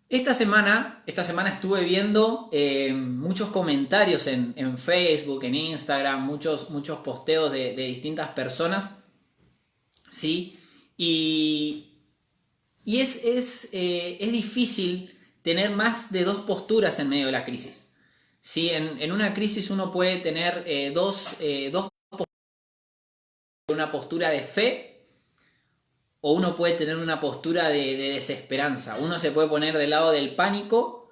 Esta semana estuve viendo muchos comentarios en Facebook, en Instagram, muchos posteos de distintas personas, ¿sí? Y, y es difícil tener más de dos posturas en medio de la crisis. ¿Sí? En una crisis uno puede tener dos, una postura de fe o uno puede tener una postura de desesperanza. Uno se puede poner del lado del pánico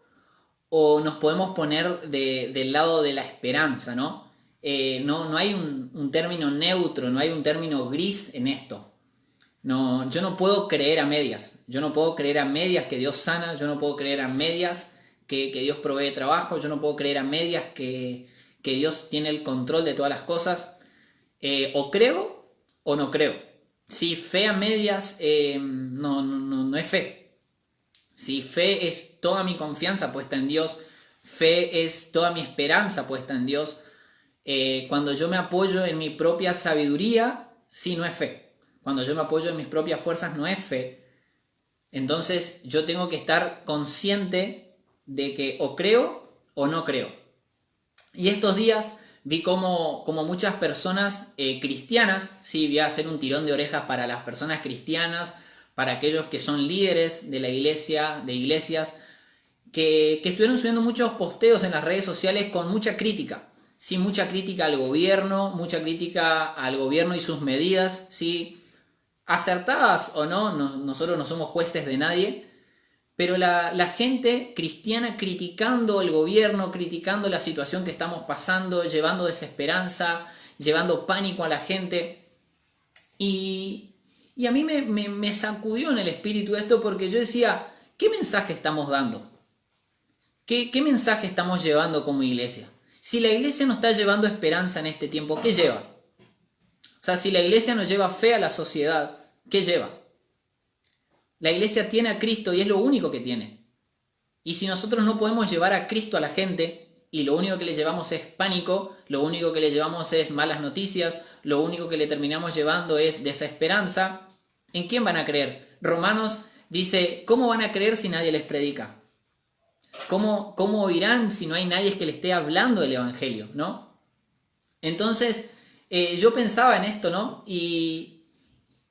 o nos podemos poner del lado de la esperanza, ¿no? No hay un término neutro, no hay un término gris en esto. No, yo no puedo creer a medias. Yo no puedo creer a medias que Dios sana. Yo no puedo creer a medias que Dios provee trabajo. Yo no puedo creer a medias que Dios tiene el control de todas las cosas. O creo o no creo. Si fe a medias no es fe. Si fe es toda mi confianza puesta en Dios, fe es toda mi esperanza puesta en Dios. Cuando yo me apoyo en mi propia sabiduría, sí, no es fe. Cuando yo me apoyo en mis propias fuerzas, no es fe. Entonces yo tengo que estar consciente de que o creo o no creo. Y estos días vi como muchas personas cristianas, sí, voy a hacer un tirón de orejas para las personas cristianas, para aquellos que son líderes de la iglesia, de iglesias, que estuvieron subiendo muchos posteos en las redes sociales con mucha crítica. Sí, mucha crítica al gobierno, mucha crítica al gobierno y sus medidas, sí, acertadas o no, nosotros no somos jueces de nadie, pero la gente cristiana criticando el gobierno, criticando la situación que estamos pasando, llevando desesperanza, llevando pánico a la gente. Y, y a mí me sacudió en el espíritu esto porque yo decía, ¿qué mensaje estamos dando? ¿Qué mensaje estamos llevando como iglesia? Si la iglesia no está llevando esperanza en este tiempo, ¿qué lleva? O sea, si la iglesia no lleva fe a la sociedad, ¿qué lleva? La iglesia tiene a Cristo y es lo único que tiene. Y si nosotros no podemos llevar a Cristo a la gente y lo único que le llevamos es pánico, lo único que le llevamos es malas noticias, lo único que le terminamos llevando es desesperanza, ¿en quién van a creer? Romanos dice, ¿cómo van a creer si nadie les predica? ¿Cómo oirán si no hay nadie que le esté hablando del Evangelio, ¿no? Entonces, yo pensaba en esto, ¿no? Y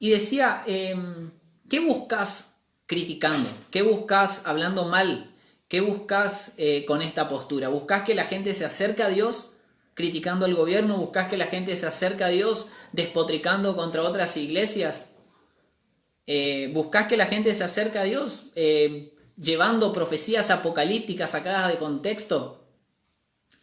decía, ¿qué buscas criticando? ¿Qué buscas hablando mal? ¿Qué buscas con esta postura? ¿Buscas que la gente se acerque a Dios criticando al gobierno? ¿Buscas que la gente se acerque a Dios despotricando contra otras iglesias? ¿Buscas que la gente se acerque a Dios llevando profecías apocalípticas sacadas de contexto?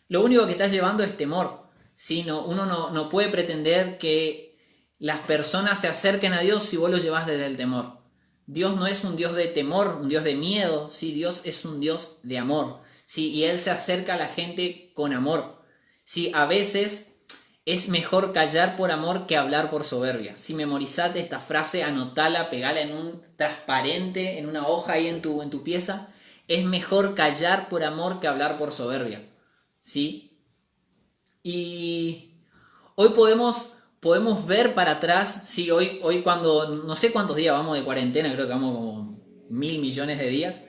Lo único que estás llevando es temor. ¿Sí? Uno no puede pretender que las personas se acerquen a Dios si vos lo llevas desde el temor. Dios no es un Dios de temor, un Dios de miedo, ¿sí? Dios es un Dios de amor, ¿sí? Y Él se acerca a la gente con amor. ¿Sí? A veces es mejor callar por amor que hablar por soberbia. Si memorizate esta frase, anotala, pegala en un transparente, en una hoja ahí en tu pieza. Es mejor callar por amor que hablar por soberbia. ¿Sí? Y hoy podemos ver para atrás, sí, hoy cuando, no sé cuántos días vamos de cuarentena, creo que vamos como 1.000 millones de días,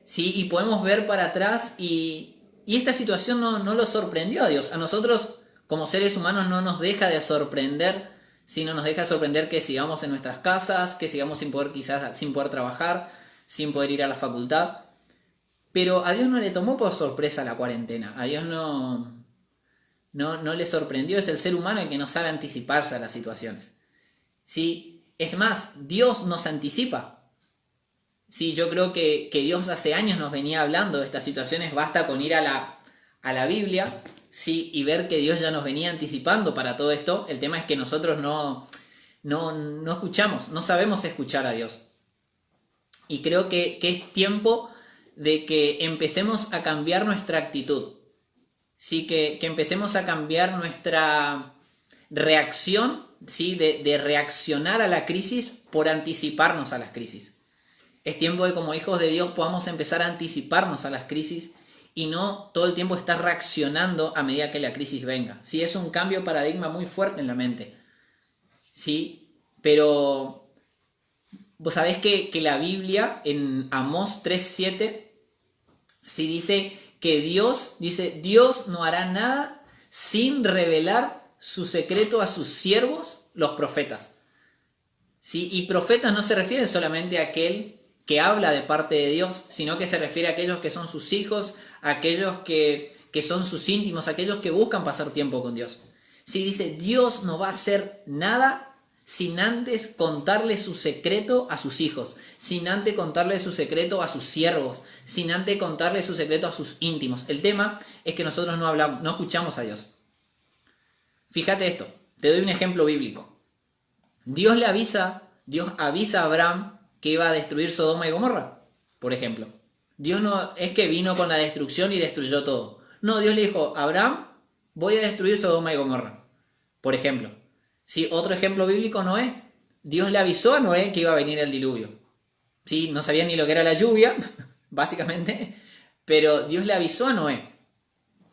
sí, y podemos ver para atrás y esta situación no lo sorprendió a Dios. A nosotros como seres humanos no nos deja de sorprender, sino nos deja de sorprender que sigamos en nuestras casas, que sigamos sin poder quizás, sin poder trabajar, sin poder ir a la facultad. Pero a Dios no le tomó por sorpresa la cuarentena, a Dios no le sorprendió, es el ser humano el que no sabe anticiparse a las situaciones. ¿Sí? Es más, Dios nos anticipa. Sí, yo creo que Dios hace años nos venía hablando de estas situaciones, basta con ir a la Biblia, sí, y ver que Dios ya nos venía anticipando para todo esto. El tema es que nosotros no escuchamos, no sabemos escuchar a Dios. Y creo que es tiempo de que empecemos a cambiar nuestra actitud. Sí, que empecemos a cambiar nuestra reacción, ¿sí? De reaccionar a la crisis por anticiparnos a las crisis. Es tiempo de como hijos de Dios podamos empezar a anticiparnos a las crisis y no todo el tiempo estar reaccionando a medida que la crisis venga. Sí, es un cambio de paradigma muy fuerte en la mente. Sí, pero vos sabés que la Biblia en Amós 3:7 Sí, Dios no hará nada sin revelar su secreto a sus siervos, los profetas. ¿Sí? Y profetas no se refiere solamente a aquel que habla de parte de Dios, sino que se refiere a aquellos que son sus hijos, a aquellos que son sus íntimos, a aquellos que buscan pasar tiempo con Dios. Sí, dice, Dios no va a hacer nada sin antes contarle su secreto a sus hijos, sin antes contarle su secreto a sus siervos, sin antes contarle su secreto a sus íntimos. El tema es que nosotros no hablamos, no escuchamos a Dios. Fíjate esto, te doy un ejemplo bíblico. Dios avisa a Abraham que iba a destruir Sodoma y Gomorra, por ejemplo. Dios no es que vino con la destrucción y destruyó todo. No, Dios le dijo, Abraham, voy a destruir Sodoma y Gomorra, por ejemplo. Sí, otro ejemplo bíblico, Noé. Dios le avisó a Noé que iba a venir el diluvio. Sí, no sabía ni lo que era la lluvia, básicamente, pero Dios le avisó a Noé.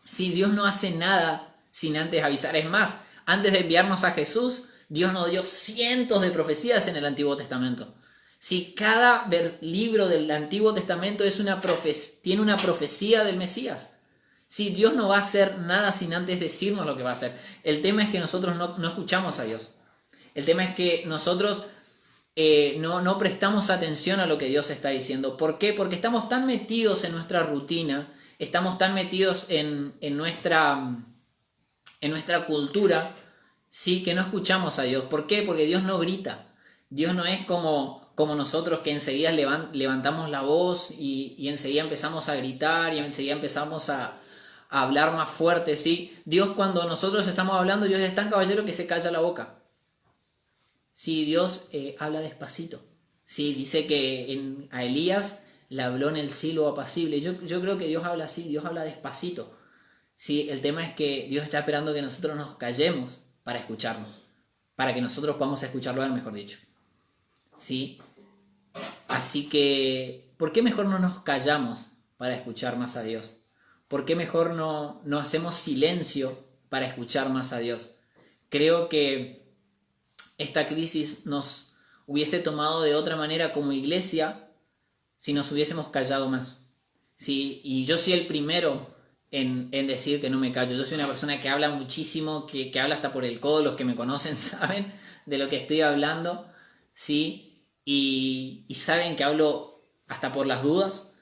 Sí, Dios no hace nada sin antes avisar. Es más, antes de enviarnos a Jesús, Dios nos dio cientos de profecías en el Antiguo Testamento. Si cada libro del Antiguo Testamento tiene una profecía del Mesías. Si Dios no va a hacer nada sin antes decirnos lo que va a hacer. El tema es que nosotros no escuchamos a Dios. El tema es que nosotros no prestamos atención a lo que Dios está diciendo. ¿Por qué? Porque estamos tan metidos en nuestra rutina, estamos tan metidos en nuestra cultura, ¿sí? Que no escuchamos a Dios. ¿Por qué? Porque Dios no grita. Dios no es como nosotros que enseguida levantamos la voz y enseguida empezamos a gritar y enseguida empezamos a hablar más fuerte, ¿sí? Dios, cuando nosotros estamos hablando, Dios es tan caballero que se calla la boca. Sí, Dios habla despacito. Sí, dice que a Elías le habló en el silo apacible. Yo creo que Dios habla así, Dios habla despacito. Sí, el tema es que Dios está esperando que nosotros nos callemos para escucharnos, para que nosotros podamos escucharlo a él, mejor dicho. ¿Sí? Así que, ¿por qué mejor no nos callamos para escuchar más a Dios? ¿Por qué mejor no hacemos silencio para escuchar más a Dios? Creo que esta crisis nos hubiese tomado de otra manera como iglesia si nos hubiésemos callado más. ¿Sí? Y yo soy el primero en decir que no me callo. Yo soy una persona que habla muchísimo, que habla hasta por el codo. Los que me conocen saben de lo que estoy hablando, ¿sí? Y saben que hablo hasta por las dudas,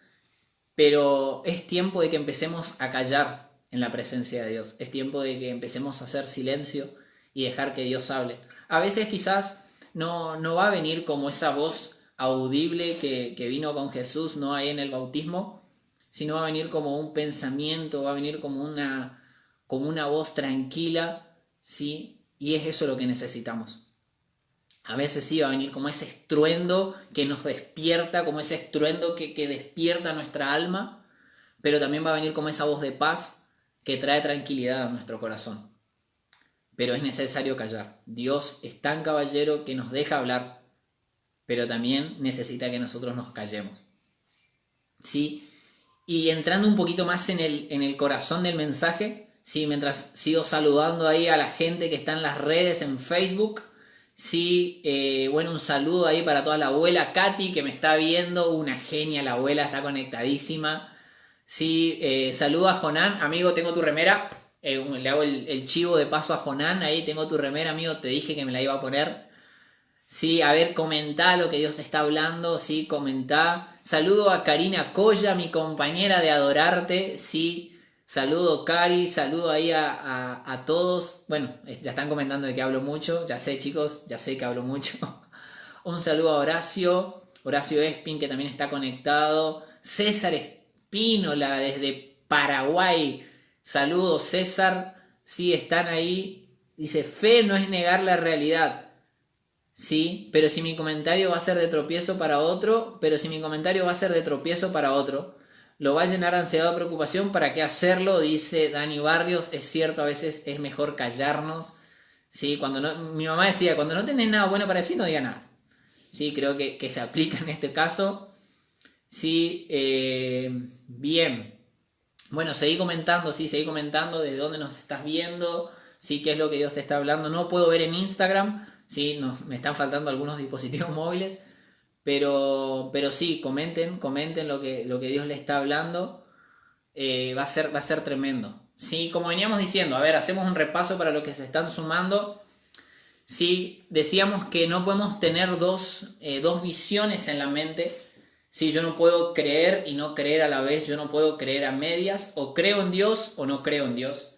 pero es tiempo de que empecemos a callar en la presencia de Dios. Es tiempo de que empecemos a hacer silencio y dejar que Dios hable. A veces quizás no va a venir como esa voz audible que vino con Jesús, no ahí en el bautismo, sino va a venir como un pensamiento, va a venir como una voz tranquila, ¿sí? Y es eso lo que necesitamos. A veces sí va a venir como ese estruendo que nos despierta, como ese estruendo que despierta nuestra alma, pero también va a venir como esa voz de paz que trae tranquilidad a nuestro corazón. Pero es necesario callar. Dios es tan caballero que nos deja hablar, pero también necesita que nosotros nos callemos. ¿Sí? Y entrando un poquito más en el corazón del mensaje, ¿sí? Mientras sigo saludando ahí a la gente que está en las redes, en Facebook, ¿sí? Bueno, un saludo ahí para toda la abuela Katy que me está viendo, una genia la abuela, está conectadísima. Sí, saludo a Jonán, amigo, tengo tu remera, le hago el chivo de paso a Jonán, ahí tengo tu remera, amigo, te dije que me la iba a poner. Sí, a ver, comentá lo que Dios te está hablando, sí, comentá. Saludo a Karina Colla, mi compañera de Adorarte, sí. Saludo Cari, saludo ahí a todos. Bueno, ya están comentando de que hablo mucho, ya sé chicos, ya sé que hablo mucho. Un saludo a Horacio Espín que también está conectado. César Espínola desde Paraguay. Saludos César, sí, están ahí. Dice, fe no es negar la realidad. Sí, pero si mi comentario va a ser de tropiezo para otro, lo va a llenar de ansiedad o preocupación, ¿para qué hacerlo? Dice Dani Barrios, es cierto, a veces es mejor callarnos. Sí, mi mamá decía, cuando no tenés nada bueno para decir, no diga nada. Sí, creo que se aplica en este caso. Sí, bien. Bueno, seguí comentando de dónde nos estás viendo, sí, qué es lo que Dios te está hablando. No puedo ver en Instagram. Sí, me están faltando algunos dispositivos móviles, pero sí, comenten lo que Dios le está hablando. va a ser tremendo. ¿Sí? Como veníamos diciendo, a ver, hacemos un repaso para los que se están sumando. Sí, decíamos que no podemos tener dos visiones en la mente. Sí, yo no puedo creer y no creer a la vez, yo no puedo creer a medias, o creo en Dios o no creo en Dios.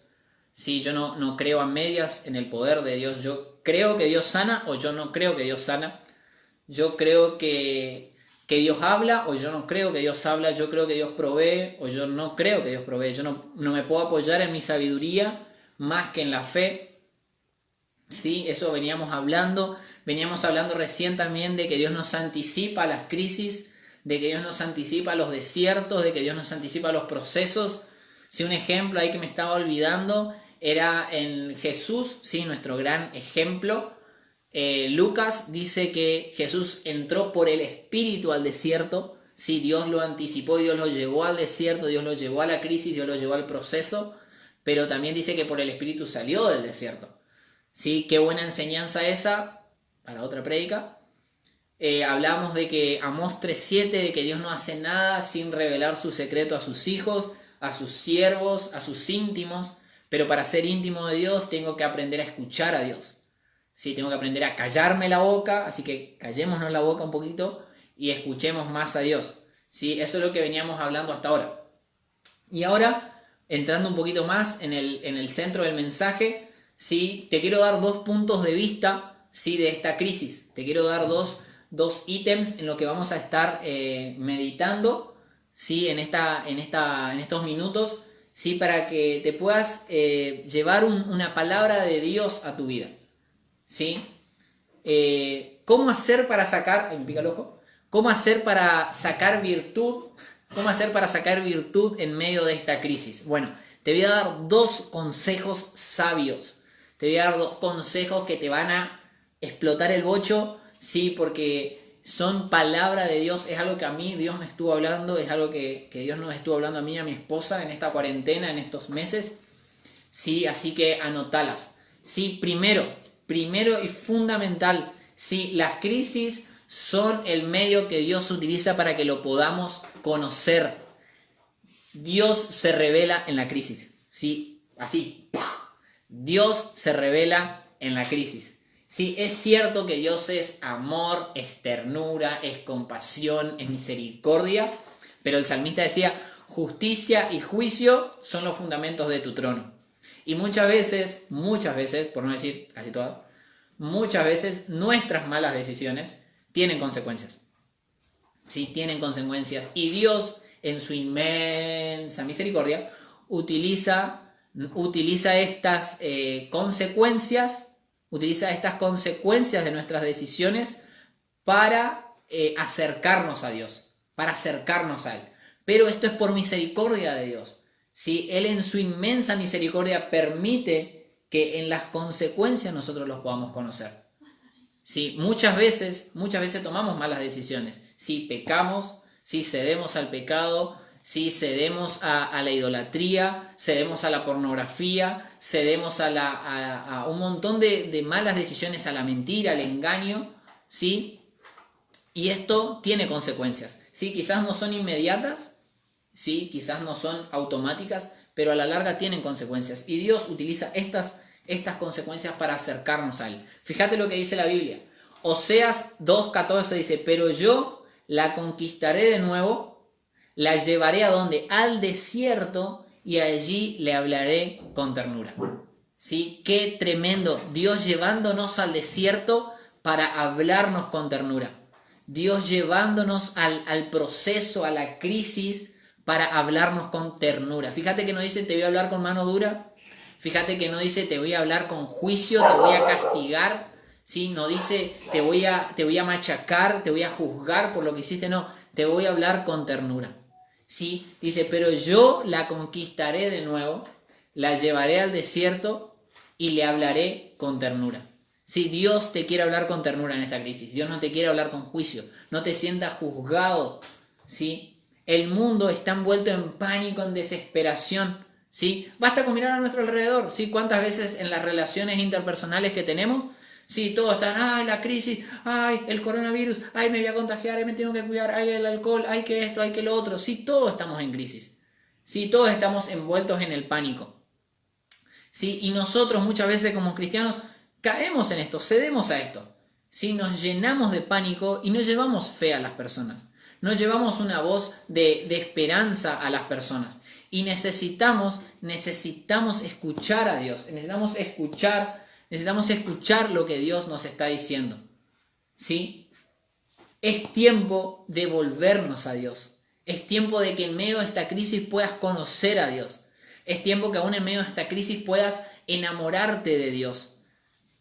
Sí, yo no creo a medias en el poder de Dios, yo creo que Dios sana o yo no creo que Dios sana. Yo creo que Dios habla o yo no creo que Dios habla, yo creo que Dios provee o yo no creo que Dios provee, yo no me puedo apoyar en mi sabiduría más que en la fe. Sí, eso veníamos hablando recién también de que Dios nos anticipa a las crisis, de que Dios nos anticipa a los desiertos, de que Dios nos anticipa a los procesos. Sí, un ejemplo ahí que me estaba olvidando era en Jesús, sí, nuestro gran ejemplo. Lucas dice que Jesús entró por el Espíritu al desierto. Sí, Dios lo anticipó, Dios lo llevó al desierto, Dios lo llevó a la crisis, Dios lo llevó al proceso, pero también dice que por el Espíritu salió del desierto. Sí, qué buena enseñanza esa para otra prédica. Hablamos de que Amós 3:7, de que Dios no hace nada sin revelar su secreto a sus hijos, a sus siervos, a sus íntimos, pero para ser íntimo de Dios tengo que aprender a escuchar a Dios. Sí, tengo que aprender a callarme la boca, así que callémonos la boca un poquito y escuchemos más a Dios. Sí, eso es lo que veníamos hablando hasta ahora. Y ahora, entrando un poquito más en el centro del mensaje, sí, te quiero dar 2 puntos de vista, sí, de esta crisis. Te quiero dar dos ítems en lo que vamos a estar meditando, sí, en estos minutos, sí, para que te puedas llevar una palabra de Dios a tu vida. ¿Sí? ¿Cómo hacer para sacar, me pica el ojo, cómo hacer para sacar virtud, cómo hacer para sacar virtud en medio de esta crisis? Bueno, te voy a dar 2 consejos sabios, te voy a dar 2 consejos que te van a explotar el bocho, sí, porque son palabra de Dios, es algo que a mí Dios me estuvo hablando, es algo que Dios nos estuvo hablando a mí y a mi esposa en esta cuarentena, en estos meses, sí, así que anotalas. Sí, primero y fundamental, sí, las crisis son el medio que Dios utiliza para que lo podamos conocer. Dios se revela en la crisis, sí, así. Dios se revela en la crisis. Sí, es cierto que Dios es amor, es ternura, es compasión, es misericordia, pero el salmista decía, justicia y juicio son los fundamentos de tu trono. Y muchas veces, por no decir casi todas, muchas veces nuestras malas decisiones tienen consecuencias. Sí, tienen consecuencias. Y Dios, en su inmensa misericordia, utiliza estas consecuencias, de nuestras decisiones para acercarnos a Dios, para acercarnos a Él. Pero esto es por misericordia de Dios. ¿Sí? Él en su inmensa misericordia permite que en las consecuencias nosotros los podamos conocer. ¿Sí? Muchas veces tomamos malas decisiones. Si pecamos, si cedemos al pecado, si cedemos a la idolatría, cedemos a la pornografía, cedemos a un montón de malas decisiones, a la mentira, al engaño, ¿sí? Y esto tiene consecuencias. ¿Sí? Quizás no son inmediatas, ¿sí? Quizás no son automáticas, pero a la larga tienen consecuencias. Y Dios utiliza estas consecuencias para acercarnos a Él. Fíjate lo que dice la Biblia. Oseas 2:14 dice, pero yo la conquistaré de nuevo, la llevaré a donde, al desierto, y allí le hablaré con ternura. ¿Sí? Qué tremendo. Dios llevándonos al desierto para hablarnos con ternura. Dios llevándonos al proceso, a la crisis, para hablarnos con ternura. Fíjate que no dice te voy a hablar con mano dura. Fíjate que no dice te voy a hablar con juicio, te voy a castigar. ¿Sí? No dice te voy a machacar, te voy a juzgar por lo que hiciste. No, te voy a hablar con ternura. ¿Sí? Dice, pero yo la conquistaré de nuevo, la llevaré al desierto y le hablaré con ternura. Si sí, Dios te quiere hablar con ternura en esta crisis, Dios no te quiere hablar con juicio, no te sientas juzgado, ¿sí? El mundo está envuelto en pánico, en desesperación, ¿sí? Basta con mirar a nuestro alrededor, ¿sí? ¿Cuántas veces en las relaciones interpersonales que tenemos, sí, todos están, ay, la crisis, ay, el coronavirus, ay, me voy a contagiar, ay, me tengo que cuidar, ay, el alcohol, ay, que esto, ay, que lo otro, sí, todos estamos en crisis, ¿sí? Todos estamos envueltos en el pánico, ¿sí? Y nosotros muchas veces como cristianos caemos en esto, cedemos a esto, ¿sí? Nos llenamos de pánico y no llevamos fe a las personas, no llevamos una voz de esperanza a las personas. Y necesitamos escuchar a Dios, necesitamos escuchar lo que Dios nos está diciendo, ¿sí? Es tiempo de volvernos a Dios. Es tiempo de que en medio de esta crisis puedas conocer a Dios. Es tiempo que aún en medio de esta crisis puedas enamorarte de Dios,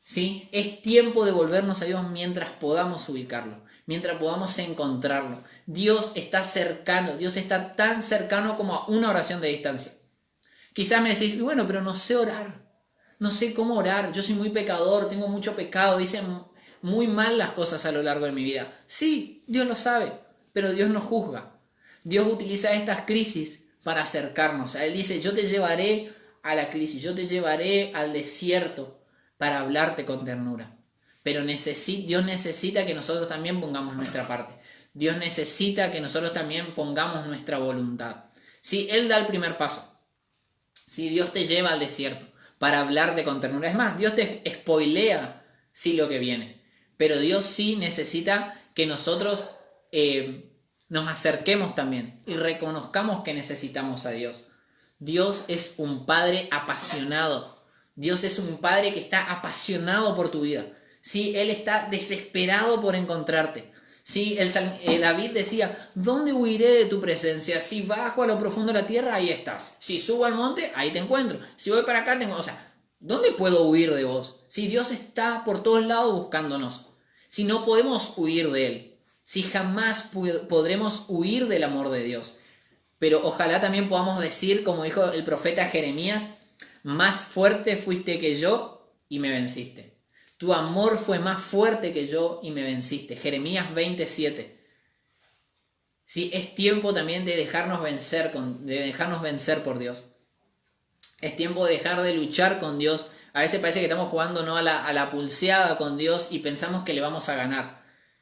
¿sí? Es tiempo de volvernos a Dios mientras podamos ubicarlo, mientras podamos encontrarlo. Dios está cercano, Dios está tan cercano como a una oración de distancia. Quizás me decís, bueno, pero no sé orar, no sé cómo orar, yo soy muy pecador, tengo mucho pecado, hice muy mal las cosas a lo largo de mi vida. Sí, Dios lo sabe, pero Dios no juzga. Dios utiliza estas crisis para acercarnos. Él dice, yo te llevaré a la crisis, yo te llevaré al desierto para hablarte con ternura. Pero Dios necesita que nosotros también pongamos nuestra parte. Dios necesita que nosotros también pongamos nuestra voluntad. Si Él da el primer paso, si Dios te lleva al desierto para hablarte con ternura, es más, Dios te spoilea sí lo que viene. Pero Dios sí necesita que nosotros nos acerquemos también y reconozcamos que necesitamos a Dios. Dios es un Padre apasionado. Dios es un Padre que está apasionado por tu vida. ¿Sí? Él está desesperado por encontrarte. ¿Sí? David decía, ¿dónde huiré de tu presencia? Si bajo a lo profundo de la tierra, ahí estás. Si subo al monte, ahí te encuentro. Si voy para acá, o sea, ¿dónde puedo huir de vos? Si Dios está por todos lados buscándonos. Si no podemos huir de Él. Si jamás podremos huir del amor de Dios. Pero ojalá también podamos decir, como dijo el profeta Jeremías, más fuerte fuiste que yo y me venciste. Tu amor fue más fuerte que yo y me venciste. Jeremías 27. Sí, es tiempo también de dejarnos vencer por Dios. Es tiempo de dejar de luchar con Dios. A veces parece que estamos jugando ¿no? a la pulseada con Dios y pensamos que le vamos a ganar.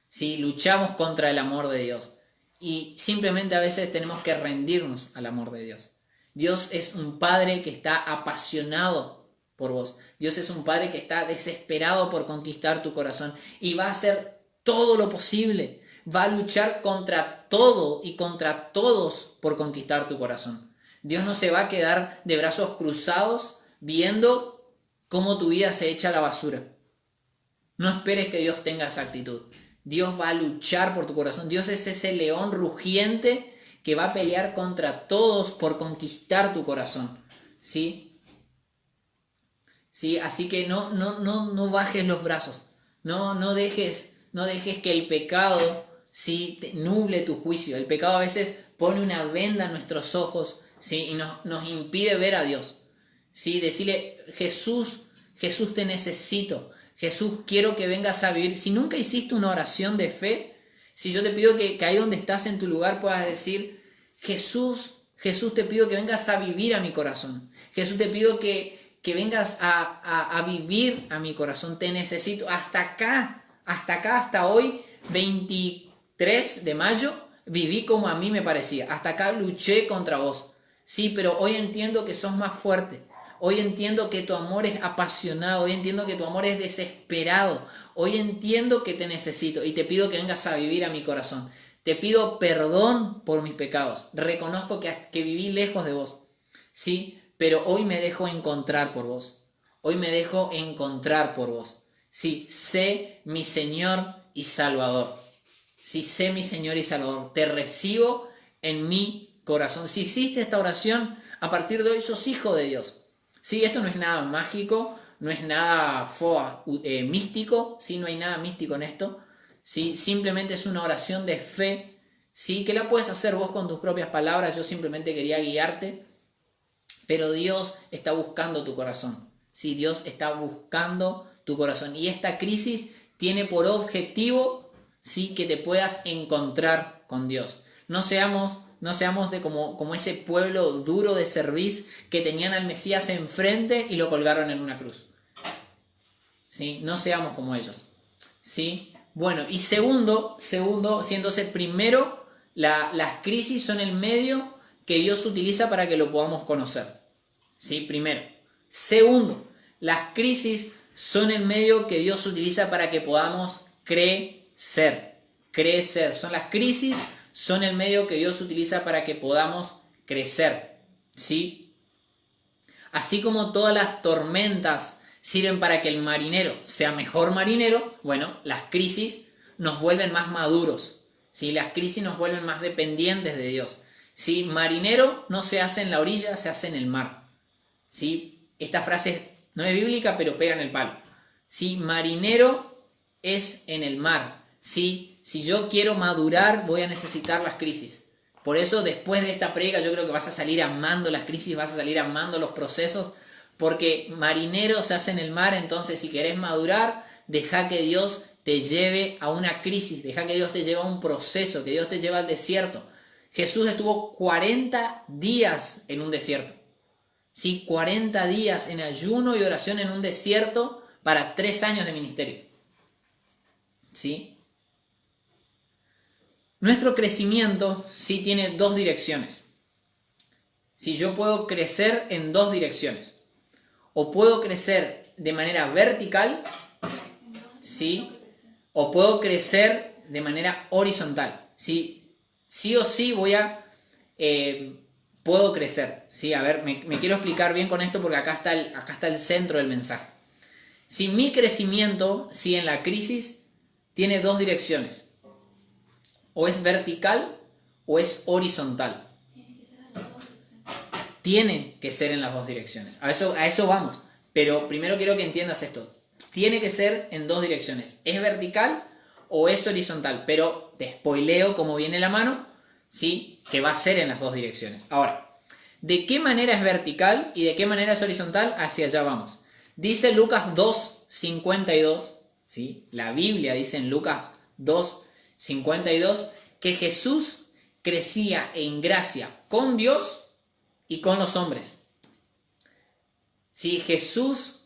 ¿Sí? Luchamos contra el amor de Dios. Y simplemente a veces tenemos que rendirnos al amor de Dios. Dios es un Padre que está apasionado por vos. Dios es un Padre que está desesperado por conquistar tu corazón y va a hacer todo lo posible. Va a luchar contra todo y contra todos por conquistar tu corazón. Dios no se va a quedar de brazos cruzados viendo cómo tu vida se echa a la basura. No esperes que Dios tenga esa actitud. Dios va a luchar por tu corazón. Dios es ese león rugiente que va a pelear contra todos por conquistar tu corazón. ¿Sí? ¿Sí? Así que no bajes los brazos. No dejes que el pecado ¿sí? te nuble tu juicio. El pecado a veces pone una venda en nuestros ojos ¿sí? y nos impide ver a Dios. ¿Sí? Decirle, Jesús, te necesito. Jesús, quiero que vengas a vivir. Si nunca hiciste una oración de fe, si yo te pido que ahí donde estás en tu lugar puedas decir, Jesús, te pido que vengas a vivir a mi corazón. Jesús, te pido que vengas a vivir a mi corazón. Te necesito. Hasta hoy, 23 de mayo, viví como a mí me parecía. Hasta acá luché contra vos. Sí, pero hoy entiendo que sos más fuerte. Hoy entiendo que tu amor es apasionado, hoy entiendo que tu amor es desesperado, hoy entiendo que te necesito y te pido que vengas a vivir a mi corazón. Te pido perdón por mis pecados, reconozco que viví lejos de vos, sí, pero hoy me dejo encontrar por vos, sí, sé mi Señor y Salvador, sí, sé mi Señor y Salvador, te recibo en mi corazón. Si hiciste esta oración, a partir de hoy sos hijo de Dios. Sí, esto no es nada mágico, no es nada místico, sí, no hay nada místico en esto. Sí, simplemente es una oración de fe, sí, que la puedes hacer vos con tus propias palabras. Yo simplemente quería guiarte, pero Dios está buscando tu corazón. Sí, Dios está buscando tu corazón. Y esta crisis tiene por objetivo, sí, que te puedas encontrar con Dios. No seamos de como ese pueblo duro de cerviz que tenían al Mesías enfrente y lo colgaron en una cruz. ¿Sí? No seamos como ellos. ¿Sí? Bueno, y segundo, entonces primero, las crisis son el medio que Dios utiliza para que lo podamos conocer. ¿Sí? Primero. Segundo, las crisis son el medio que Dios utiliza para que podamos crecer. Crecer. Las crisis son el medio que Dios utiliza para que podamos crecer. ¿Sí? Así como todas las tormentas sirven para que el marinero sea mejor marinero, bueno, las crisis nos vuelven más maduros. ¿Sí? Las crisis nos vuelven más dependientes de Dios. ¿Sí? Marinero no se hace en la orilla, se hace en el mar. ¿Sí? Esta frase no es bíblica, pero pega en el palo. ¿Sí? Marinero es en el mar. ¿Sí? Si yo quiero madurar, voy a necesitar las crisis. Por eso, después de esta predica, yo creo que vas a salir amando las crisis, vas a salir amando los procesos, porque marinero se hace en el mar. Entonces, si querés madurar, deja que Dios te lleve a una crisis, deja que Dios te lleve a un proceso, que Dios te lleve al desierto. Jesús estuvo 40 días en un desierto. ¿Sí? 40 días en ayuno y oración en un desierto para 3 años de ministerio. ¿Sí? Nuestro crecimiento sí tiene 2 direcciones. Si yo puedo crecer en 2 direcciones. O puedo crecer de manera vertical, ¿sí? O puedo crecer de manera horizontal. ¿Sí? Sí o sí puedo crecer. ¿Sí? A ver, me quiero explicar bien con esto porque acá está el centro del mensaje. Si mi crecimiento, si en la crisis, tiene 2 direcciones. O es vertical o es horizontal. Tiene que ser en las 2 direcciones. A eso vamos. Pero primero quiero que entiendas esto. Tiene que ser en 2 direcciones. ¿Es vertical o es horizontal? Pero te spoileo cómo viene la mano, ¿sí? Que va a ser en las 2 direcciones. Ahora, ¿de qué manera es vertical y de qué manera es horizontal? Hacia allá vamos. Dice Lucas 2:52, ¿sí? La Biblia dice en Lucas 2:52 que Jesús crecía en gracia con Dios y con los hombres. Sí, Jesús,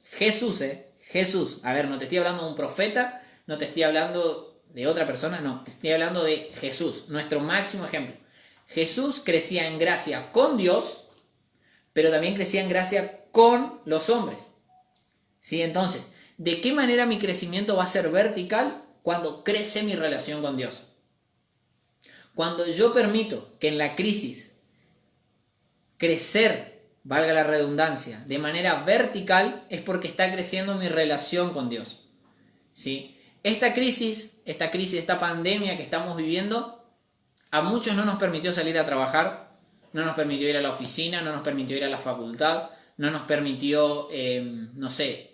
a ver, no te estoy hablando de un profeta, no te estoy hablando de otra persona, no, te estoy hablando de Jesús, nuestro máximo ejemplo. Jesús crecía en gracia con Dios, pero también crecía en gracia con los hombres. ¿Sí? Entonces, ¿de qué manera mi crecimiento va a ser vertical? Cuando crece mi relación con Dios. Cuando yo permito que en la crisis crecer, valga la redundancia, de manera vertical, es porque está creciendo mi relación con Dios. ¿Sí? Esta crisis, esta pandemia que estamos viviendo, a muchos no nos permitió salir a trabajar, no nos permitió ir a la oficina, no nos permitió ir a la facultad, no nos permitió,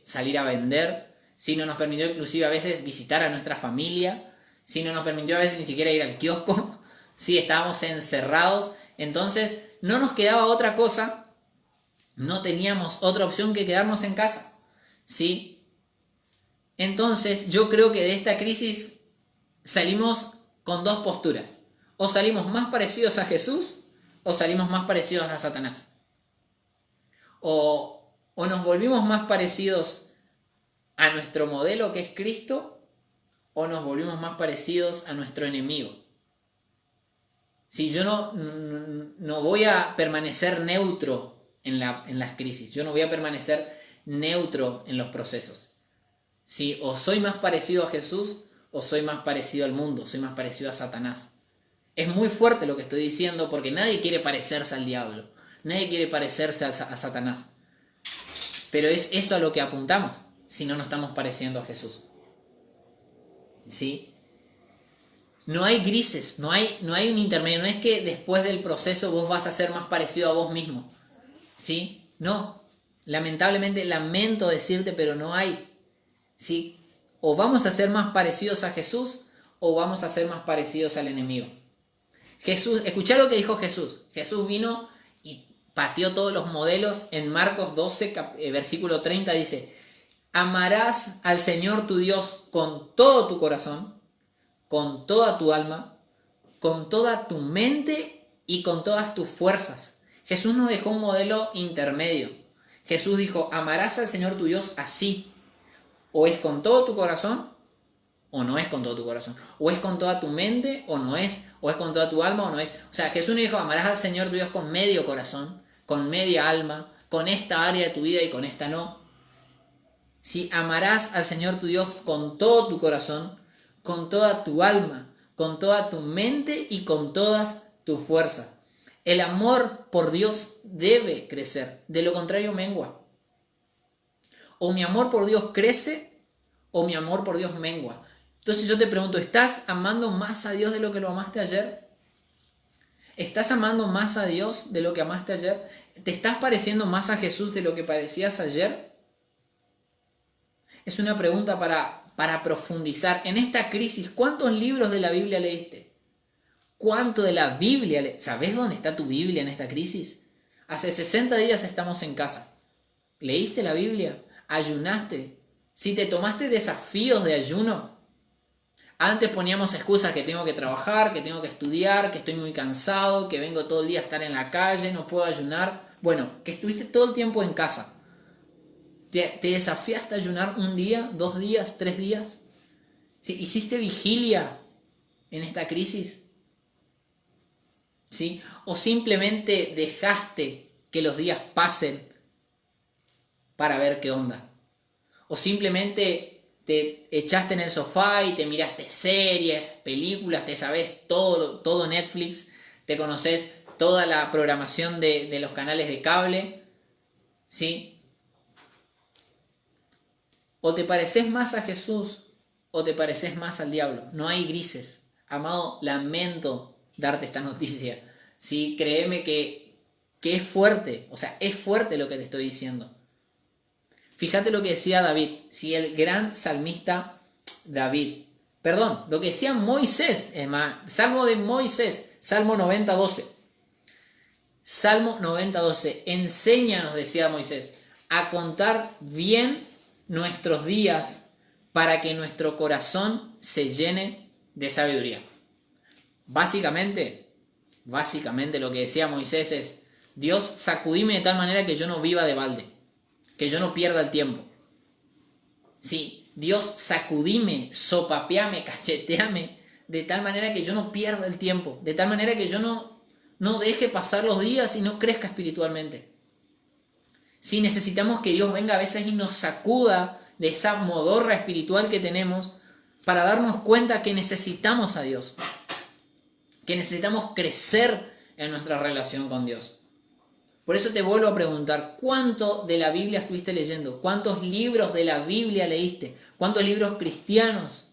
salir a vender, ¿sí? No nos permitió inclusive a veces visitar a nuestra familia, ¿sí? No nos permitió a veces ni siquiera ir al kiosco, ¿sí? Estábamos encerrados, entonces no nos quedaba otra cosa, no teníamos otra opción que quedarnos en casa, ¿sí? Entonces yo creo que de esta crisis salimos con 2 posturas. O salimos más parecidos a Jesús o salimos más parecidos a Satanás. O nos volvimos más parecidos a nuestro modelo que es Cristo o nos volvimos más parecidos a nuestro enemigo. Si yo no voy a permanecer neutro en las crisis, yo no voy a permanecer neutro en los procesos. ¿Sí? O soy más parecido a Jesús o soy más parecido al mundo, soy más parecido a Satanás. Es muy fuerte lo que estoy diciendo porque nadie quiere parecerse al diablo, nadie quiere parecerse a Satanás. Pero es eso a lo que apuntamos si no nos estamos pareciendo a Jesús. ¿Sí? No hay grises, no hay un intermedio, no es que después del proceso vos vas a ser más parecido a vos mismo. ¿Sí? No, lamentablemente lamento decirte, pero no hay. ¿Sí? O vamos a ser más parecidos a Jesús o vamos a ser más parecidos al enemigo. Jesús, escuchá lo que dijo Jesús. Jesús vino y pateó todos los modelos. En Marcos 12, versículo 30 dice: amarás al Señor tu Dios con todo tu corazón, con toda tu alma, con toda tu mente y con todas tus fuerzas. Jesús nos dejó un modelo intermedio. Jesús dijo: amarás al Señor tu Dios así. O es con todo tu corazón, o no es con todo tu corazón, o es con toda tu mente o no es, o es con toda tu alma o no es. O sea, Jesús nos dijo, amarás al Señor tu Dios con medio corazón, con media alma, con esta área de tu vida y con esta no. Si amarás al Señor tu Dios con todo tu corazón, con toda tu alma, con toda tu mente y con todas tus fuerzas. El amor por Dios debe crecer, de lo contrario mengua. O mi amor por Dios crece o mi amor por Dios mengua. Entonces yo te pregunto, ¿estás amando más a Dios de lo que lo amaste ayer? ¿Estás amando más a Dios de lo que amaste ayer? ¿Te estás pareciendo más a Jesús de lo que parecías ayer? Es una pregunta para profundizar. En esta crisis, ¿cuántos libros de la Biblia leíste? ¿Cuánto de la Biblia leíste? ¿Sabés dónde está tu Biblia en esta crisis? Hace 60 días estamos en casa. ¿Leíste la Biblia? ¿Ayunaste? Si te tomaste desafíos de ayuno. Antes poníamos excusas que tengo que trabajar, que tengo que estudiar, que estoy muy cansado, que vengo todo el día a estar en la calle, no puedo ayunar. Bueno, que estuviste todo el tiempo en casa. ¿Te desafiaste a ayunar un día, 2 días, 3 días? ¿Sí? ¿Hiciste vigilia en esta crisis? ¿Sí? ¿O simplemente dejaste que los días pasen para ver qué onda? ¿O simplemente te echaste en el sofá y te miraste series, películas, te sabes todo Netflix, te conoces toda la programación de los canales de cable? ¿Sí? O te pareces más a Jesús o te pareces más al diablo. No hay grises. Amado, lamento darte esta noticia. Sí, créeme que es fuerte. O sea, es fuerte lo que te estoy diciendo. Fíjate lo que decía David. Sí, el gran salmista David. Perdón, lo que decía Moisés. Es más, Salmo de Moisés. Salmo 90:12. Salmo 90:12. Enséñanos, decía Moisés, a contar bien nuestros días para que nuestro corazón se llene de sabiduría. Básicamente lo que decía Moisés es, Dios, sacudime de tal manera que yo no viva de balde, que yo no pierda el tiempo. Sí, Dios, sacudime, sopapeame, cacheteame, de tal manera que yo no pierda el tiempo, de tal manera que yo no deje pasar los días y no crezca espiritualmente. Si necesitamos que Dios venga a veces y nos sacuda de esa modorra espiritual que tenemos para darnos cuenta que necesitamos a Dios, que necesitamos crecer en nuestra relación con Dios. Por eso te vuelvo a preguntar, ¿cuánto de la Biblia estuviste leyendo? ¿Cuántos libros de la Biblia leíste? ¿Cuántos libros cristianos?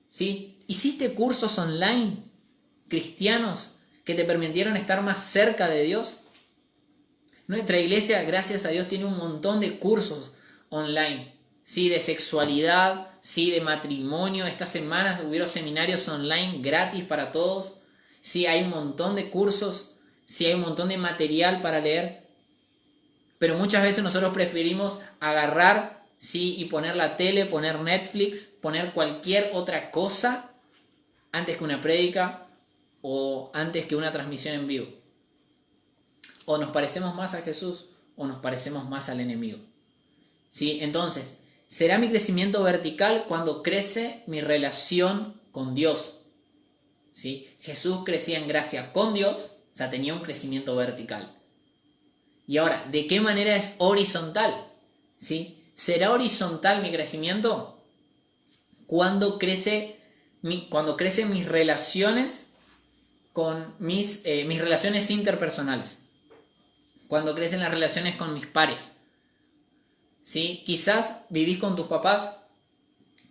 ¿Sí? ¿Hiciste cursos online cristianos que te permitieron estar más cerca de Dios? Nuestra iglesia, gracias a Dios, tiene un montón de cursos online, sí, de sexualidad, sí, de matrimonio. Estas semanas hubieron seminarios online gratis para todos. Sí, hay un montón de cursos, sí, hay un montón de material para leer. Pero muchas veces nosotros preferimos agarrar, sí, y poner la tele, poner Netflix, poner cualquier otra cosa antes que una prédica o antes que una transmisión en vivo. O nos parecemos más a Jesús o nos parecemos más al enemigo. ¿Sí? Entonces, será mi crecimiento vertical cuando crece mi relación con Dios. ¿Sí? Jesús crecía en gracia con Dios, o sea, tenía un crecimiento vertical. Y ahora, ¿de qué manera es horizontal? ¿Sí? ¿Será horizontal mi crecimiento? Cuando crecen mis relaciones con mis relaciones interpersonales. Cuando crecen las relaciones con mis pares. ¿Sí? Quizás vivís con tus papás,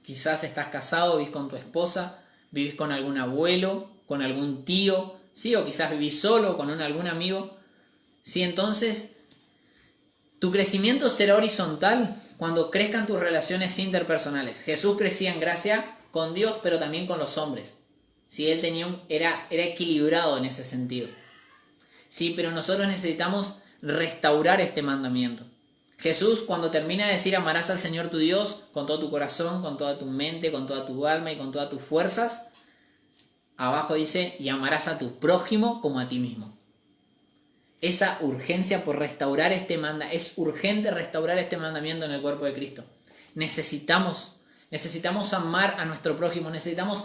quizás estás casado, vivís con tu esposa, vivís con algún abuelo, con algún tío, ¿sí? O quizás vivís solo con algún amigo. ¿Sí? Entonces, tu crecimiento será horizontal cuando crezcan tus relaciones interpersonales. Jesús crecía en gracia con Dios, pero también con los hombres. ¿Sí? Él era equilibrado en ese sentido. ¿Sí? Pero nosotros necesitamos restaurar este mandamiento. Jesús, cuando termina de decir amarás al Señor tu Dios con todo tu corazón, con toda tu mente, con toda tu alma y con todas tus fuerzas, abajo dice, y amarás a tu prójimo como a ti mismo. Esa urgencia por restaurar es urgente restaurar este mandamiento en el cuerpo de Cristo. Necesitamos Necesitamos amar a nuestro prójimo, necesitamos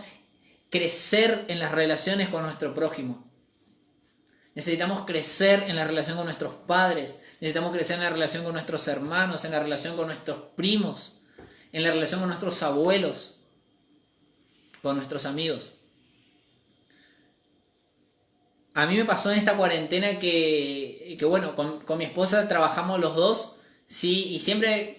crecer en las relaciones con nuestro prójimo. Necesitamos crecer en la relación con nuestros padres, necesitamos crecer en la relación con nuestros hermanos, en la relación con nuestros primos, en la relación con nuestros abuelos, con nuestros amigos. A mí me pasó en esta cuarentena que bueno, con mi esposa trabajamos los dos, sí, y siempre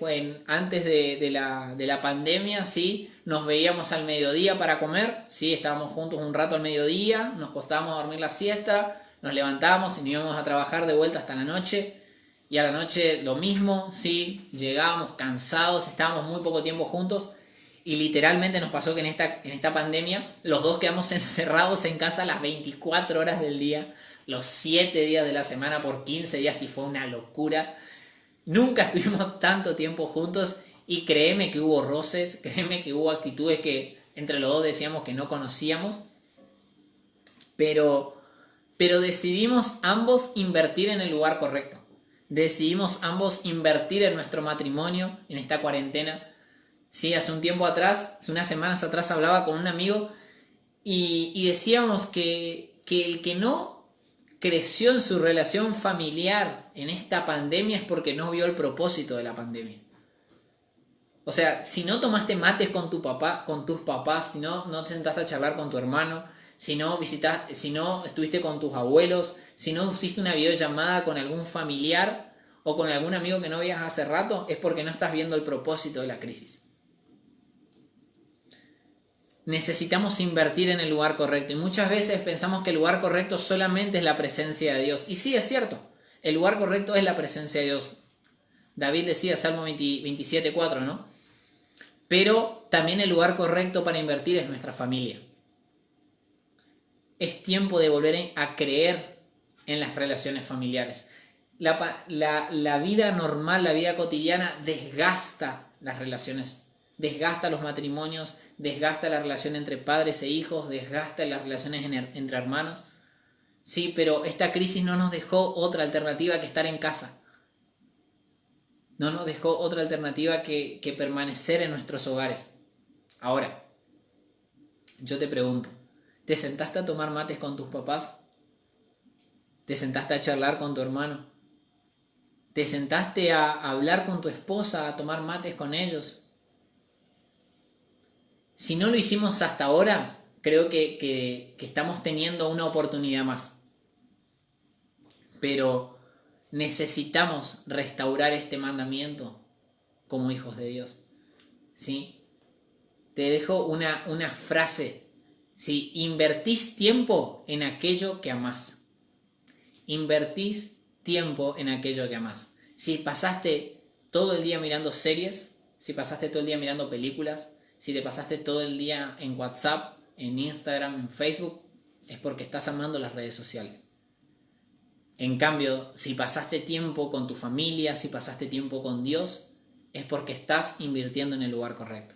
antes de la pandemia, sí, nos veíamos al mediodía para comer, sí, estábamos juntos un rato al mediodía, nos acostábamos a dormir la siesta, nos levantábamos y nos íbamos a trabajar de vuelta hasta la noche, y a la noche lo mismo, sí, llegábamos cansados, estábamos muy poco tiempo juntos, y literalmente nos pasó que en esta pandemia los dos quedamos encerrados en casa las 24 horas del día, los 7 días de la semana por 15 días, y fue una locura. Nunca estuvimos tanto tiempo juntos y créeme que hubo roces, créeme que hubo actitudes que entre los dos decíamos que no conocíamos, pero decidimos ambos invertir en el lugar correcto. Decidimos ambos invertir en nuestro matrimonio en esta cuarentena. Sí, hace un tiempo atrás, hace unas semanas atrás hablaba con un amigo y decíamos que el que no creció en su relación familiar en esta pandemia es porque no vio el propósito de la pandemia. O sea, si no tomaste mates con tu papá, con tus papás, si no te sentaste a charlar con tu hermano, si no estuviste con tus abuelos, si no hiciste una videollamada con algún familiar o con algún amigo que no veías hace rato, es porque no estás viendo el propósito de la crisis. Necesitamos invertir en el lugar correcto y muchas veces pensamos que el lugar correcto solamente es la presencia de Dios. Y sí, es cierto, el lugar correcto es la presencia de Dios. David decía, Salmo 27:4, ¿no? Pero también el lugar correcto para invertir es nuestra familia. Es tiempo de volver a creer en las relaciones familiares. La vida normal, la vida cotidiana desgasta las relaciones, desgasta los matrimonios, desgasta la relación entre padres e hijos, desgasta las relaciones entre hermanos. Sí, pero esta crisis no nos dejó otra alternativa que estar en casa. No nos dejó otra alternativa que permanecer en nuestros hogares. Ahora, yo te pregunto, ¿te sentaste a tomar mates con tus papás? ¿Te sentaste a charlar con tu hermano? ¿Te sentaste a hablar con tu esposa, a tomar mates con ellos? Si no lo hicimos hasta ahora, creo que estamos teniendo una oportunidad más. Pero necesitamos restaurar este mandamiento como hijos de Dios. ¿Sí? Te dejo una frase. ¿Sí? Invertís tiempo en aquello que amás. Invertís tiempo en aquello que amás. Si pasaste todo el día mirando series, si pasaste todo el día mirando películas, si te pasaste todo el día en WhatsApp, en Instagram, en Facebook, es porque estás amando las redes sociales. En cambio, si pasaste tiempo con tu familia, si pasaste tiempo con Dios, es porque estás invirtiendo en el lugar correcto.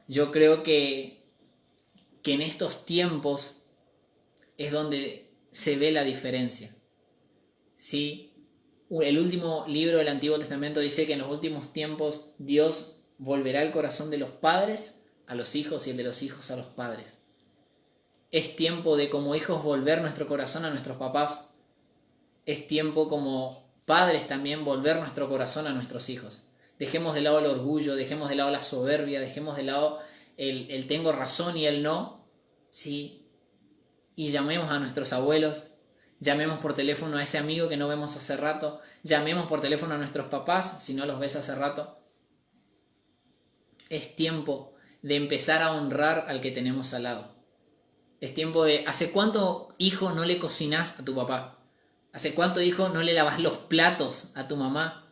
Yo creo que en estos tiempos es donde se ve la diferencia. ¿Sí? El último libro del Antiguo Testamento dice que en los últimos tiempos Dios volverá el corazón de los padres a los hijos y el de los hijos a los padres. Es tiempo de como hijos volver nuestro corazón a nuestros papás. Es tiempo como padres también volver nuestro corazón a nuestros hijos. Dejemos de lado el orgullo, dejemos de lado la soberbia, dejemos de lado el tengo razón y el no. Sí. Y llamemos a nuestros abuelos, llamemos por teléfono a ese amigo que no vemos hace rato, llamemos por teléfono a nuestros papás si no los ves hace rato. Es tiempo de empezar a honrar al que tenemos al lado. Es tiempo de... ¿Hace cuánto, hijo, no le cocinás a tu papá? ¿Hace cuánto, hijo, no le lavás los platos a tu mamá?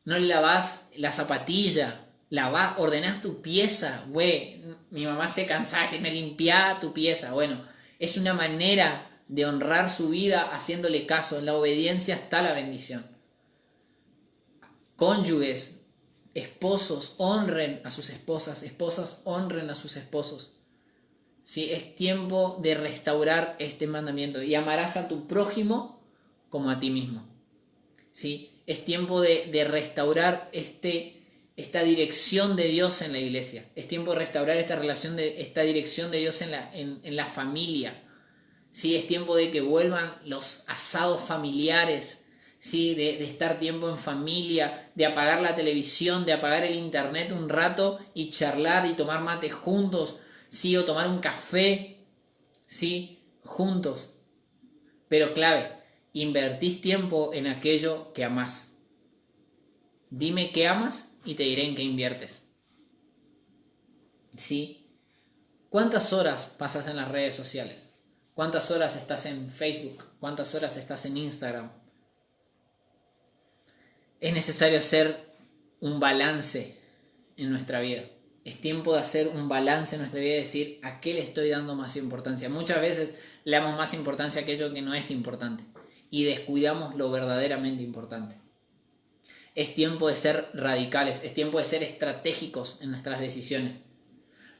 ¿No le lavás la zapatilla? ¿Ordenás tu pieza? Güey, mi mamá se cansaba y me limpiaba tu pieza. Bueno, es una manera de honrar su vida haciéndole caso. En la obediencia está la bendición. Cónyuges, esposos, honren a sus esposas. Esposas, honren a sus esposos. ¿Sí? Es tiempo de restaurar este mandamiento. Y amarás a tu prójimo como a ti mismo. ¿Sí? Es tiempo de restaurar este esta dirección de Dios en la iglesia. Es tiempo de restaurar esta dirección de Dios en la familia. ¿Sí? Es tiempo de que vuelvan los asados familiares, ¿sí? De estar tiempo en familia, de apagar la televisión, de apagar el internet un rato y charlar y tomar mate juntos, ¿sí? O tomar un café, ¿sí? Juntos. Pero clave, invertís tiempo en aquello que amás. Dime qué amas y te diré en qué inviertes. ¿Sí? ¿Cuántas horas pasas en las redes sociales? ¿Cuántas horas estás en Facebook? ¿Cuántas horas estás en Instagram? Es necesario hacer un balance en nuestra vida. Es tiempo de hacer un balance en nuestra vida y decir a qué le estoy dando más importancia. Muchas veces le damos más importancia a aquello que no es importante y descuidamos lo verdaderamente importante. Es tiempo de ser radicales, es tiempo de ser estratégicos en nuestras decisiones.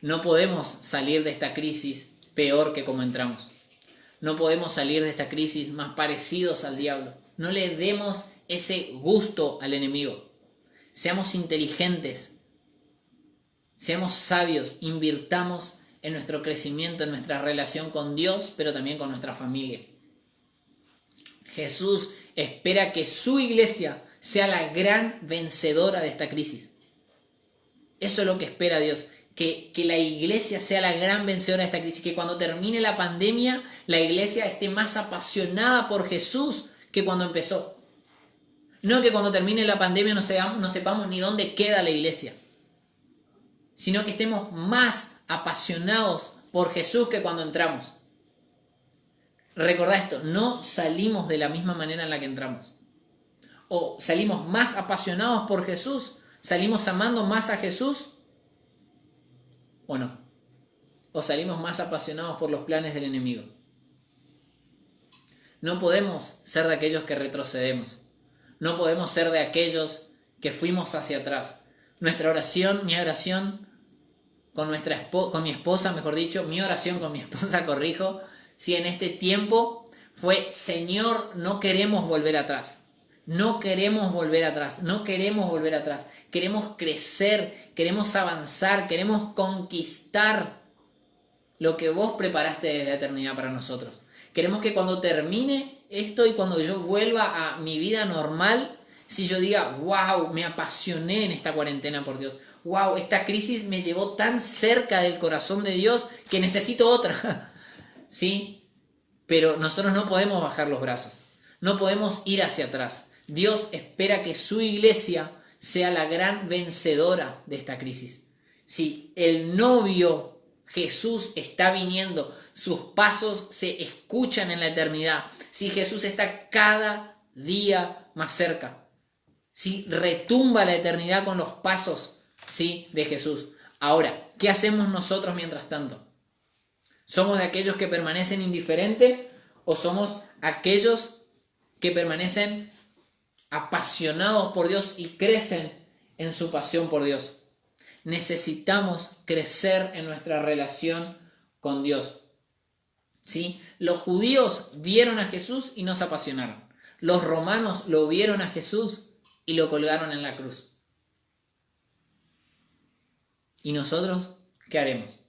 No podemos salir de esta crisis peor que como entramos. No podemos salir de esta crisis más parecidos al diablo. No le demos ese gusto al enemigo. Seamos inteligentes, seamos sabios, invirtamos en nuestro crecimiento, en nuestra relación con Dios, pero también con nuestra familia. Jesús espera que su iglesia sea la gran vencedora de esta crisis. Eso es lo que espera Dios. Que la iglesia sea la gran vencedora de esta crisis, que cuando termine la pandemia, la iglesia esté más apasionada por Jesús que cuando empezó. No que cuando termine la pandemia no sepamos ni dónde queda la iglesia, sino que estemos más apasionados por Jesús que cuando entramos. Recordá esto, no salimos de la misma manera en la que entramos. O salimos más apasionados por Jesús, salimos amando más a Jesús, ¿o no? ¿O salimos más apasionados por los planes del enemigo? No podemos ser de aquellos que retrocedemos. No podemos ser de aquellos que fuimos hacia atrás. Nuestra oración, mi oración con mi esposa, mejor dicho, mi oración con mi esposa, corrijo, si en este tiempo fue: Señor, no queremos volver atrás. No queremos volver atrás, no queremos volver atrás. Queremos crecer, queremos avanzar, queremos conquistar lo que vos preparaste desde la eternidad para nosotros. Queremos que cuando termine esto y cuando yo vuelva a mi vida normal, si yo diga, wow, me apasioné en esta cuarentena por Dios. Wow, esta crisis me llevó tan cerca del corazón de Dios que necesito otra. ¿Sí? Pero nosotros no podemos bajar los brazos. No podemos ir hacia atrás. Dios espera que su iglesia sea la gran vencedora de esta crisis. Si el novio Jesús está viniendo, sus pasos se escuchan en la eternidad. Si Jesús está cada día más cerca. Si retumba la eternidad con los pasos, ¿sí?, de Jesús. Ahora, ¿qué hacemos nosotros mientras tanto? ¿Somos de aquellos que permanecen indiferentes o somos aquellos que permanecen apasionados por Dios y crecen en su pasión por Dios? Necesitamos crecer en nuestra relación con Dios. ¿Sí? Los judíos vieron a Jesús y no se apasionaron. Los romanos lo vieron a Jesús y lo colgaron en la cruz. ¿Y nosotros qué haremos?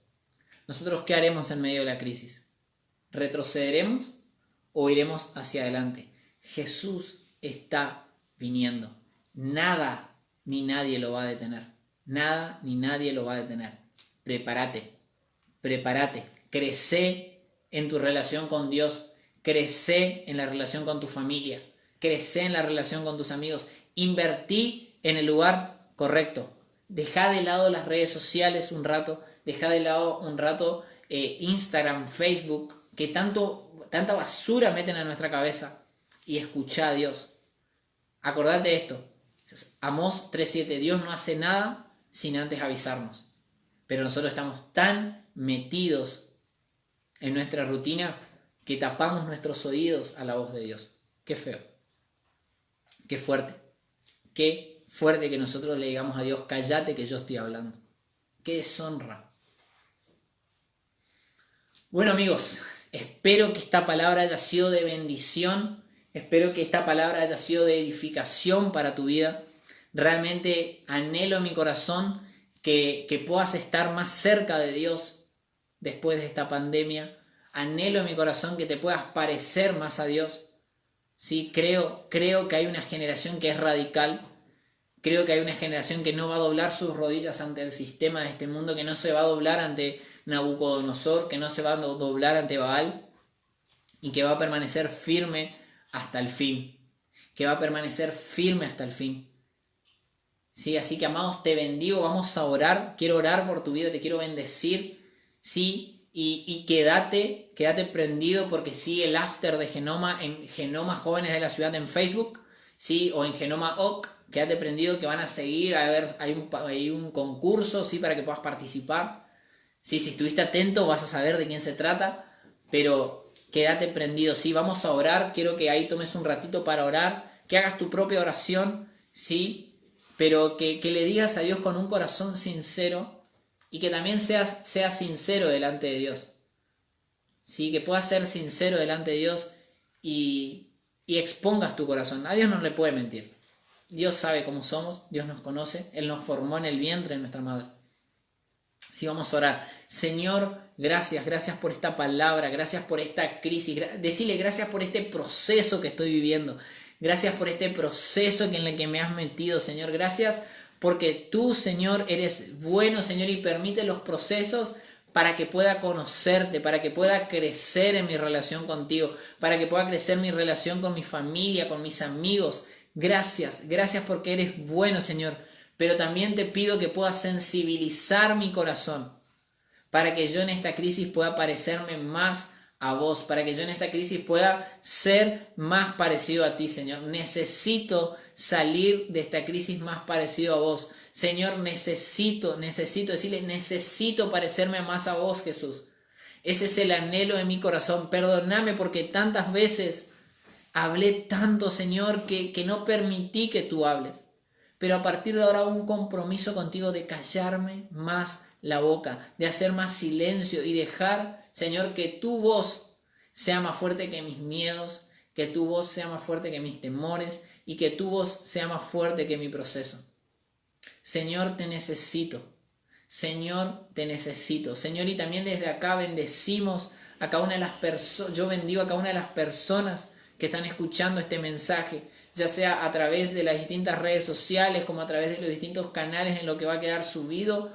¿Nosotros qué haremos en medio de la crisis? ¿Retrocederemos o iremos hacia adelante? Jesús está viniendo. Nada ni nadie lo va a detener. Nada ni nadie lo va a detener. Prepárate, prepárate. Crece en tu relación con Dios. Crece en la relación con tu familia. Crece en la relación con tus amigos. Invertí en el lugar correcto. Deja de lado las redes sociales un rato. Deja de lado un rato Instagram, Facebook, que tanta basura meten a nuestra cabeza. Y escucha a Dios. Acordate de esto. Amós 3:7. Dios no hace nada sin antes avisarnos. Pero nosotros estamos tan metidos en nuestra rutina que tapamos nuestros oídos a la voz de Dios. Qué feo. Qué fuerte. Qué fuerte que nosotros le digamos a Dios, cállate que yo estoy hablando. Qué deshonra. Bueno, amigos, espero que esta palabra haya sido de bendición. Espero que esta palabra haya sido de edificación para tu vida. Realmente anhelo en mi corazón que puedas estar más cerca de Dios después de esta pandemia. Anhelo en mi corazón que te puedas parecer más a Dios. Sí, creo que hay una generación que es radical. Creo que hay una generación que no va a doblar sus rodillas ante el sistema de este mundo, que no se va a doblar ante Nabucodonosor, que no se va a doblar ante Baal, y que va a permanecer firme hasta el fin. Que va a permanecer firme hasta el fin. ¿Sí? Así que, amados, te bendigo, vamos a orar. Quiero orar por tu vida, te quiero bendecir. ¿Sí? Y quédate prendido, porque sigue el after de Genoma en Genoma Jóvenes de la Ciudad en Facebook, ¿sí? O en Genoma OC. Quédate prendido que van a seguir, a ver, hay un concurso, ¿sí? Para que puedas participar. ¿Sí? Si estuviste atento vas a saber de quién se trata, pero quédate prendido, ¿sí? Vamos a orar, quiero que ahí tomes un ratito para orar, que hagas tu propia oración, ¿sí? Pero que le digas a Dios con un corazón sincero, y que también seas sincero delante de Dios, ¿sí? Que puedas ser sincero delante de Dios y expongas tu corazón. A Dios no le puede mentir. Dios sabe cómo somos, Dios nos conoce, Él nos formó en el vientre de nuestra madre. Sí, vamos a orar. Señor, gracias por esta palabra, gracias por esta crisis. Decirle gracias por este proceso que estoy viviendo. Gracias por este proceso en el que me has metido, Señor. Gracias porque tú, Señor, eres bueno, Señor, y permite los procesos para que pueda conocerte, para que pueda crecer en mi relación contigo, para que pueda crecer mi relación con mi familia, con mis amigos. Gracias porque eres bueno, Señor. Pero también te pido que puedas sensibilizar mi corazón para que yo en esta crisis pueda parecerme más a vos, para que yo en esta crisis pueda ser más parecido a ti, Señor. Necesito salir de esta crisis más parecido a vos. Señor, necesito decirle, necesito parecerme más a vos, Jesús. Ese es el anhelo de mi corazón. Perdóname porque tantas veces hablé tanto, Señor, que no permití que tú hables. Pero a partir de ahora un compromiso contigo de callarme más la boca, de hacer más silencio y dejar, Señor, que tu voz sea más fuerte que mis miedos, que tu voz sea más fuerte que mis temores y que tu voz sea más fuerte que mi proceso. Señor, te necesito. Señor, te necesito. Señor, y también desde acá bendecimos a cada una de las personas, yo bendigo a cada una de las personas que están escuchando este mensaje, ya sea a través de las distintas redes sociales, como a través de los distintos canales en lo que va a quedar subida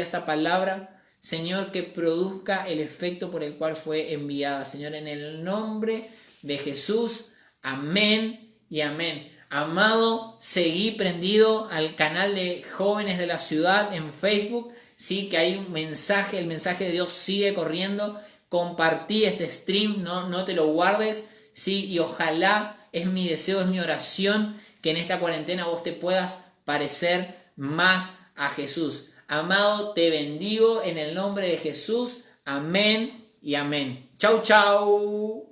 esta palabra. Señor, que produzca el efecto por el cual fue enviada. Señor, en el nombre de Jesús, amén y amén. Amado, seguí prendido al canal de Jóvenes de la Ciudad en Facebook, sí, que hay un mensaje, el mensaje de Dios sigue corriendo. Compartí este stream, no te lo guardes, sí, y ojalá, es mi deseo, es mi oración, que en esta cuarentena vos te puedas parecer más a Jesús. Amado, te bendigo en el nombre de Jesús. Amén y amén. Chau, chau.